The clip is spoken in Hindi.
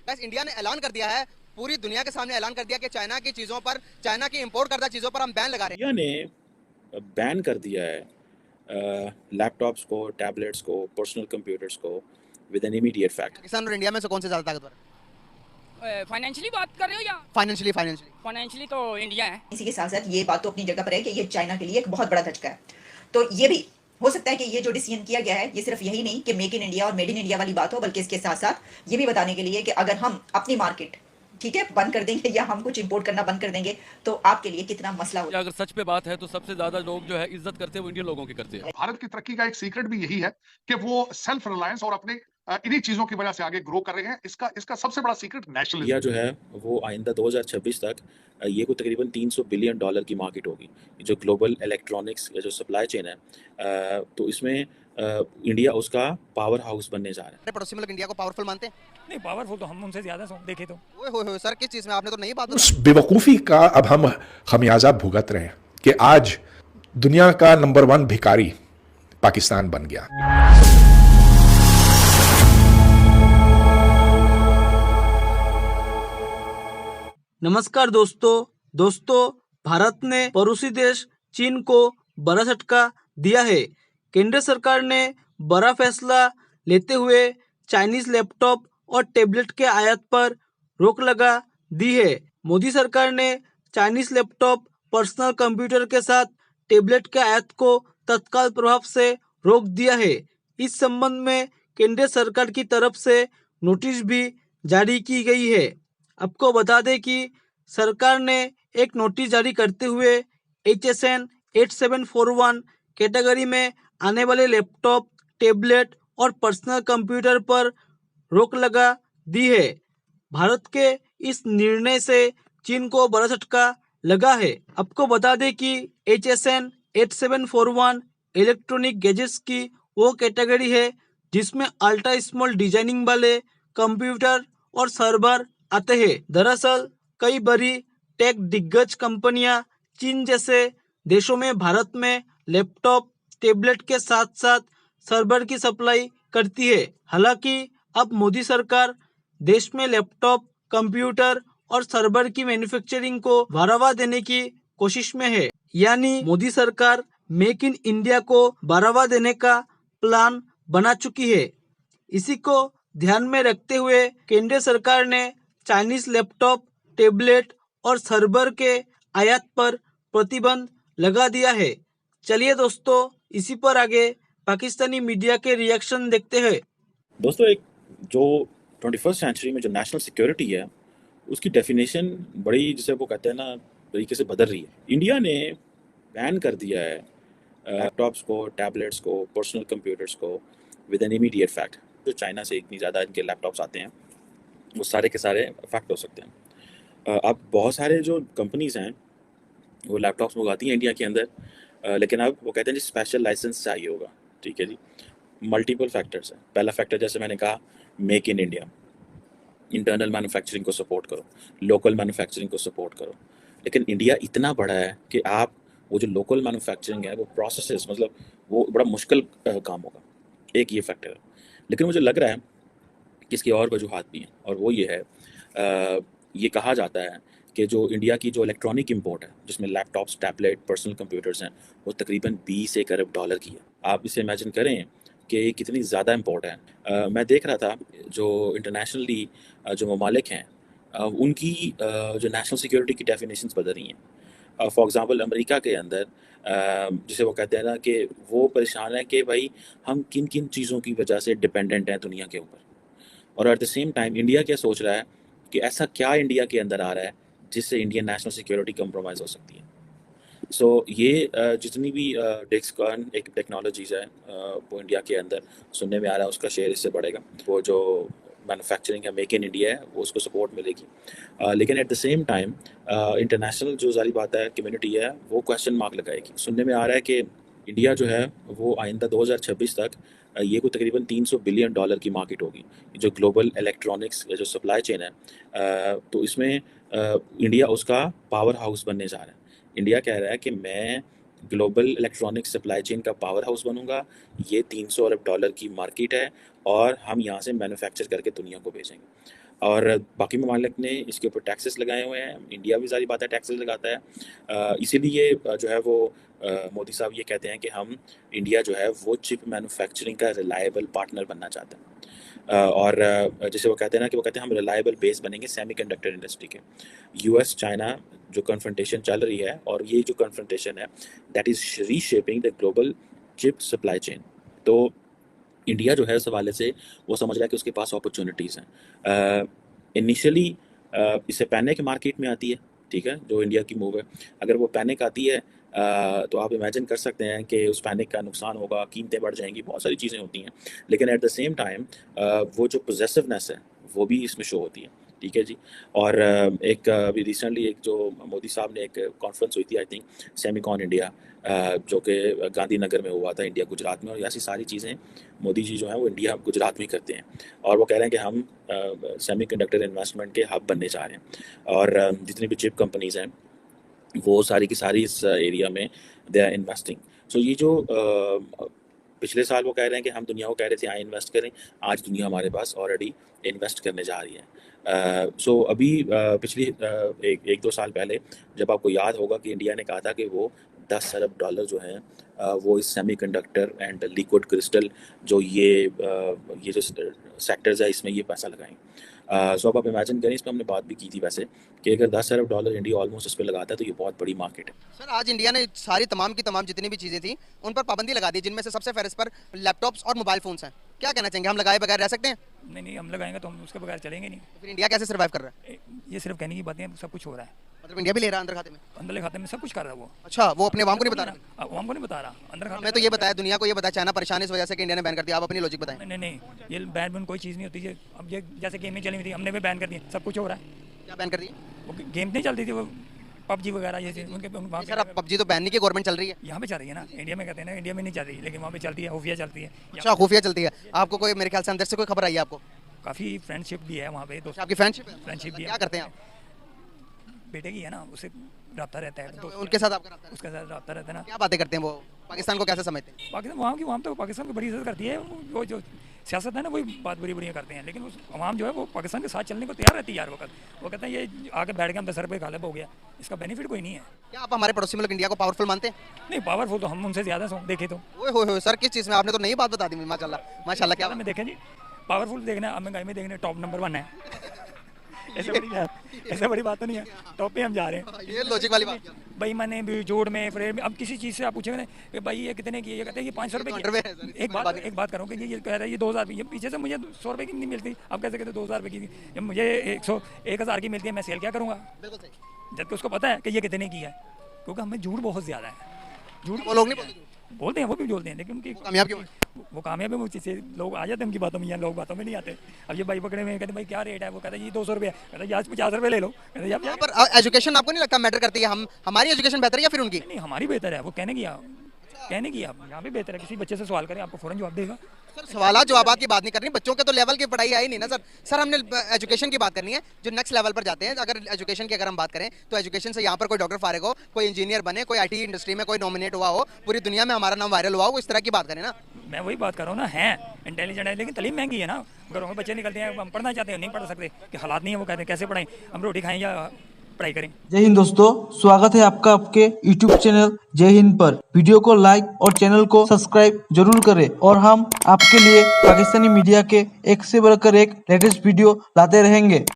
बस इंडिया ने ऐलान कर दिया है, पूरी दुनिया के सामने ऐलान कर दिया कि चाइना की चीजों पर, चाइना की इंपोर्ट करदा चीजों पर हम बैन लगा रहे हैं। इंडिया ने बैन कर दिया है लैपटॉप्स को, टैबलेट्स को, पर्सनल कंप्यूटर्स को with an immediate fact. Pakistan और इंडिया में से कौन से ज्यादा ताकतवर है? फाइनेंशियली बात कर रहे हो या फाइनेंशियली तो इंडिया है। इसी के साथ साथ ये बात तो अपनी जगह पर है कि ये चाइना के लिए एक बहुत बड़ा धचका है। तो ये भी हो सकता है कि ये जो डिसीजन किया गया है, ये सिर्फ यही नहीं कि मेक इन इंडिया और मेड इन इंडिया वाली बात हो, बल्कि इसके साथ साथ ये भी बताने के लिए कि अगर हम अपनी मार्केट ठीक है बंद कर देंगे या हम कुछ इंपोर्ट करना बंद कर देंगे तो आपके लिए कितना मसला हो। अगर सच पे बात है तो सबसे ज्यादा लोग जो है इज्जत करते हैं वो इंडियन लोगों की करते हैं। भारत की तरक्की का एक सीक्रेट भी यही है कि वो सेल्फ रिलायंस और अपने इन्हीं चीजों की वजह से आगे ग्रो कर रहे हैं। इसका सबसे बड़ा सीक्रेट नेशनलिज्म इंडिया जो है वो आइंदा 2026 तक ये को तकरीबन $300 बिलियन की मार्केट होगी, जो ग्लोबल इलेक्ट्रॉनिक्स या जो सप्लाई चेन है, तो इसमें इंडिया उसका पावर हाउस बनने जा रहा है। पड़ोसी मुल्क इंडिया को पावरफुल मानते हैं? नहीं, पावरफुल तो हम उनसे ज्यादा देखे तो। ओए होए सर, किस चीज में? आपने तो नहीं बात उस बेवकूफ़ी का अब हम खमियाजा भुगत रहे हैं कि आज दुनिया का नंबर 1 भिखारी पाकिस्तान बन गया। नमस्कार दोस्तों, भारत ने पड़ोसी देश चीन को बड़ा झटका दिया है। केंद्र सरकार ने बड़ा फैसला लेते हुए चाइनीज लैपटॉप और टैबलेट के आयात पर रोक लगा दी है। मोदी सरकार ने चाइनीज लैपटॉप, पर्सनल कंप्यूटर के साथ टैबलेट के आयात को तत्काल प्रभाव से रोक दिया है। इस संबंध में केंद्र सरकार की तरफ से नोटिस भी जारी की गई है। आपको बता दें कि सरकार ने एक नोटिस जारी करते हुए HSN 8741 कैटेगरी में आने वाले लैपटॉप, टैबलेट और पर्सनल कंप्यूटर पर रोक लगा दी है। भारत के इस निर्णय से चीन को बड़ा झटका लगा है। आपको बता दें कि HSN 8741 इलेक्ट्रॉनिक गैजेट्स की वो कैटेगरी है जिसमें अल्ट्रा स्मॉल डिजाइनिंग वाले कंप्यूटर और सर्वर आते हैं। दरअसल कई बड़ी टेक दिग्गज कंपनियां चीन जैसे देशों में भारत में लैपटॉप, टैबलेट के साथ साथ सर्वर की सप्लाई करती है। हालांकि अब मोदी सरकार देश में लैपटॉप, कंप्यूटर और सर्वर की मैन्युफैक्चरिंग को बढ़ावा देने की कोशिश में है। यानी मोदी सरकार मेक इन इंडिया को बढ़ावा देने का प्लान बना चुकी है। इसी को ध्यान में रखते हुए केंद्र सरकार ने चाइनीज लैपटॉप, टैबलेट और सर्वर के आयात पर प्रतिबंध लगा दिया है। चलिए दोस्तों, इसी पर आगे पाकिस्तानी मीडिया के रिएक्शन देखते हैं। दोस्तों, एक जो 21st सेंचुरी में जो नेशनल सिक्योरिटी है उसकी डेफिनेशन बड़ी, जिसे वो कहते हैं ना, तरीके से बदल रही है। इंडिया ने बैन कर दिया है लैपटॉप्स को, टैबलेट्स को, पर्सनल कंप्यूटर्स को विद एन इमीडिएट फैक्ट। जो चाइना से इतनी ज़्यादा इनके लैपटॉप्स आते हैं वो सारे के सारे फैक्ट हो सकते हैं। अब बहुत सारे जो कंपनीज़ हैं वो लैपटॉप्स मंगाती हैं इंडिया के अंदर, लेकिन अब वो कहते हैं जी स्पेशल लाइसेंस चाहिए होगा। ठीक है जी, मल्टीपल फैक्टर्स हैं। पहला फैक्टर जैसे मैंने कहा, make in India, internal manufacturing को सपोर्ट करो, लोकल मैन्युफैक्चरिंग को सपोर्ट करो। लेकिन इंडिया इतना बड़ा है कि आप वो जो लोकल मैन्युफैक्चरिंग है वो प्रोसेसेस, मतलब वो बड़ा मुश्किल काम होगा। एक ये फैक्टर है। लेकिन मुझे लग रहा है कि इसकी और वजूहात भी हैं, और वो ये है, ये कहा जाता है कि जो इंडिया की जो इलेक्ट्रॉनिक इंपोर्ट है जिसमें लैपटॉप्स, टैबलेट, पर्सनल कंप्यूटर्स हैं, वो तकरीबन $20 अरब की है। आप इसे इमेजिन करें कि कितनी ज़्यादा इंपोर्ट है। मैं देख रहा था जो इंटरनेशनली जो ममालिक हैं उनकी जो नेशनल सिक्योरिटी की डेफिनेशंस बदल रही हैं। फॉर एग्ज़ाम्पल अमेरिका के अंदर जिसे वो कहते हैं ना कि वो परेशान है कि भाई हम किन किन चीज़ों की वजह से डिपेंडेंट हैं दुनिया के ऊपर, और at the same time India क्या सोच रहा है कि ऐसा क्या इंडिया के अंदर आ रहा है जिससे इंडियन नेशनल सिक्योरिटी कंप्रोमाइज़ हो सकती है। सो ये जितनी भी डेक्सकॉन एक टेक्नोलॉजीज़ है वो इंडिया के अंदर सुनने में आ रहा है, उसका शेयर इससे बढ़ेगा। वो जो मैन्युफैक्चरिंग है, मेक इन इंडिया है, वो उसको सपोर्ट मिलेगी। लेकिन at the same time international जो सारी बात है, कम्युनिटी है, वो क्वेश्चन मार्क लगाएगी। सुनने में आ रहा है कि इंडिया जो है वो आइंदा 2026 तक ये को तकरीबन $300 बिलियन की मार्केट होगी, जो ग्लोबल इलेक्ट्रॉनिक्स जो सप्लाई चेन है, तो इसमें इंडिया उसका पावर हाउस बनने जा रहा है। इंडिया कह रहा है कि मैं ग्लोबल इलेक्ट्रॉनिक सप्लाई चेन का पावर हाउस बनूंगा। ये $300 अरब की मार्केट है और हम यहाँ से मैन्युफैक्चर करके दुनिया को भेजेंगे। और बाकी ममालिक ने इसके ऊपर टैक्सेस लगाए हुए हैं। इंडिया भी सारी बात है टैक्सेस लगाता है। इसीलिए जो है वो मोदी साहब ये कहते हैं कि हम इंडिया जो है वो चिप मैन्युफैक्चरिंग का रिलायबल पार्टनर बनना चाहते हैं। और जैसे वो कहते हैं ना कि वो कहते हैं हम रिलायबल बेस बनेंगे सेमीकंडक्टर इंडस्ट्री के। यूएस चाइना जो कन्फ्रंटेशन चल रही है, और ये जो कन्फ्रंटेशन है that is reshaping the global chip supply chain. तो इंडिया जो है इस हवाले से वो समझ रहा है कि उसके पास अपॉर्चुनिटीज़ हैं। इनिशियली इसे पैनिक मार्केट में आती है, ठीक है, जो इंडिया की मूव है। अगर वो पैनिक आती है तो आप इमेजिन कर सकते हैं कि उस पैनिक का नुकसान होगा, कीमतें बढ़ जाएंगी, बहुत सारी चीज़ें होती हैं। लेकिन एट द सेम टाइम वो जो पोजेसिवनेस है वो भी इसमें शो होती है, ठीक है जी। और एक अभी रिसेंटली एक जो मोदी साहब ने एक कॉन्फ्रेंस हुई थी आई थिंक सेमिकॉन इंडिया, जो कि गांधीनगर में हुआ था, इंडिया गुजरात में। और ऐसी सारी चीज़ें मोदी जी जो हैं वो इंडिया गुजरात में करते हैं, और वो कह रहे हैं कि हम सेमीकंडक्टर इन्वेस्टमेंट के हब बनने जा रहे हैं। और जितनी भी चिप कंपनीज़ हैं वो सारी की सारी इस एरिया में दे आर इन्वेस्टिंग। सो ये जो पिछले साल वो कह रहे हैं कि हम दुनिया को कह रहे थे आए इन्वेस्ट करें, आज दुनिया हमारे पास ऑलरेडी इन्वेस्ट करने जा रही है। सो अभी पिछली एक दो साल पहले जब आपको याद होगा कि इंडिया ने कहा था कि वो 10 अरब डॉलर जो हैं वो इस सेमीकंडक्टर एंड लिक्विड क्रिस्टल जो ये जो सेक्टर्स है इसमें ये पैसा लगाएं। सो अब आप इमेजिन करें, इस पर हमने बात भी की थी वैसे, कि अगर 10 अरब डॉलर इंडिया ऑलमोस्ट इस पर लगाता है तो ये बहुत बड़ी मार्केट है। सर आज इंडिया ने सारी तमाम की तमाम जितनी भी चीज़ें थी उन पर पाबंदी लगा दी, जिनमें से सबसे फहरिस्त पर लैपटॉप्स और मोबाइल फ़ोन्स हैं। क्या कहना चाहेंगे, हम लगाए बगैर रह सकते हैं? नहीं, हम लगाएंगे तो हम उसके बगैर चलेंगे नहीं। फिर इंडिया कैसे सर्वाइव कर रहा है? ये सिर्फ कहने की बातें हैं, सब कुछ हो रहा है। मतलब इंडिया भी ले रहा है अंदर खाते में? अंदर खाते में सब कुछ कर रहा है वो। अच्छा, वो अपने आवाम को नहीं बता रहा? आवाम को नहीं बता रहा, अंदर खाते मैं तो ये बताया, दुनिया को ये बताया चाइना परेशान इस वजह से कि इंडिया ने बैन कर दिया। आप अपनी लॉजिक बताएं। नहीं, ये बैन बैन कोई चीज़ नहीं होती है। अब ये जैसे गेमें चली हुई थी, हमने भी बैन कर दी, सब कुछ हो रहा है। क्या बैन कर दी? वो गेम नहीं चलती थी, वो पबजी वगैरह ये चीज़ उनके वहाँ सर अब पबजी तो बैन नहीं की गवर्नमेंट चल रही है। यहाँ पे चल रही है ना, इंडिया में कहते हैं ना, इंडिया में नहीं चल रही, लेकिन वहाँ पे चलती है, खुफिया चलती है। अच्छा, खुफिया चलती है। आपको कोई मेरे ख्याल से अंदर से कोई खबर आई है आपको? काफ़ी फ्रेंडशिप भी है वहाँ पे। तो आपकी फ्रेंडशिप भी है। क्या करते हैं आप? बेटे की है ना, उससे रब्ता रहता है। तो उनके साथ आपका रब्ता? उसके साथ रब्ता रहता है ना। क्या बातें करते हैं वो? पाकिस्तान को कैसे समझते हैं? पाकिस्तान वहाँ तो पाकिस्तान को बड़ी इज्जत करती है। वो जो सियासत है ना वही बात बुरी करते हैं, लेकिन उस आवाम जो है वो पाकिस्तान के साथ चलने को तैयार रहती है यार वक्त। वो कहते हैं ये आके बैठ गए हम 10 रुपये गालिब हो गया, इसका बेनिफिट कोई नहीं है। क्या आप हमारे पड़ोसी मुल्क इंडिया को पावरफुल मानते हैं? नहीं, पावरफुल तो हम उनसे ज़्यादा देखे तो। ओए सर, किस चीज़ में? आपने तो नई बात बता दी। माशाल्लाह क्या में देखें जी, पावरफुल देखना, अब महंगाई में देखने टॉप नंबर 1 है। ऐसे बड़ी बात तो नहीं है, टॉप पे हम जा रहे हैं। ये लॉजिक वाली बात भाई मैंने भी जोड़ में फ्रेम में, अब किसी चीज़ से आप पूछेंगे कि भाई ये कितने की, ये कहते हैं ये 500 रुपये की। एक बात करो कि ये कह रहा है ये 2000 रुपये, पीछे से मुझे 100 रुपये की नहीं मिलती, अब कैसे कहते 2000 रुपये की, जब मुझे 1000 की मिलती है, मैं सेल क्या करूँगा? जबकि उसको पता है कि ये कितने की है, क्योंकि हमें झूठ बहुत ज़्यादा है। झूठ वो लोग नहीं बोलते हैं, वो भी बोलते हैं, लेकिन उनकी वो कामयाब है। वो चीज़ लोग आ जाते हैं उनकी बातों में, यहाँ लोग बातों में नहीं आते। अब ये भाई पकड़े में कहते भाई क्या रेट है, वो कहते हैं ये 200 रुपये, कहते हैं आज 50 रुपये ले लो। कहते हैं पर एजुकेशन आपको नहीं लगता मैटर करती है? हमारी एजुकेशन बेहतर है या फिर उनकी? नहीं, हमारी बेहतर है। वो कहने की आप यहाँ पे बेहतर है। किसी बच्चे से सवाल करें, आपको फौरन जवाब देगा। सर सवाल जवाबात की बात नहीं करनी, बच्चों के तो लेवल की पढ़ाई आई नहीं ना सर हमने एजुकेशन की बात करनी है, जो नेक्स्ट लेवल पर जाते हैं। अगर एजुकेशन की अगर हम बात करें तो एजुकेशन से यहाँ पर कोई डॉक्टर फारिग हो, कोई इंजीनियर बने, कोई आईटी इंडस्ट्री में कोई नॉमिनेट हुआ हो, पूरी दुनिया में हमारा नाम वायरल हुआ हो, इस तरह की बात करें ना। मैं वही बात कर रहा हूँ ना, है इंटेलिजेंट है, लेकिन तालीम महंगी है ना। घरों में बच्चे निकलते हैं, हम पढ़ना चाहते हैं, नहीं पढ़ सकते, कि हालात नहीं है। वो कहते हैं कैसे पढ़ाएं, हम रोटी खाएं या पढ़ाई करें। जय हिंद दोस्तों, स्वागत है आपका आपके YouTube चैनल जय हिंद पर। वीडियो को लाइक और चैनल को सब्सक्राइब जरूर करें, और हम आपके लिए पाकिस्तानी मीडिया के एक से बढ़कर एक लेटेस्ट वीडियो लाते रहेंगे।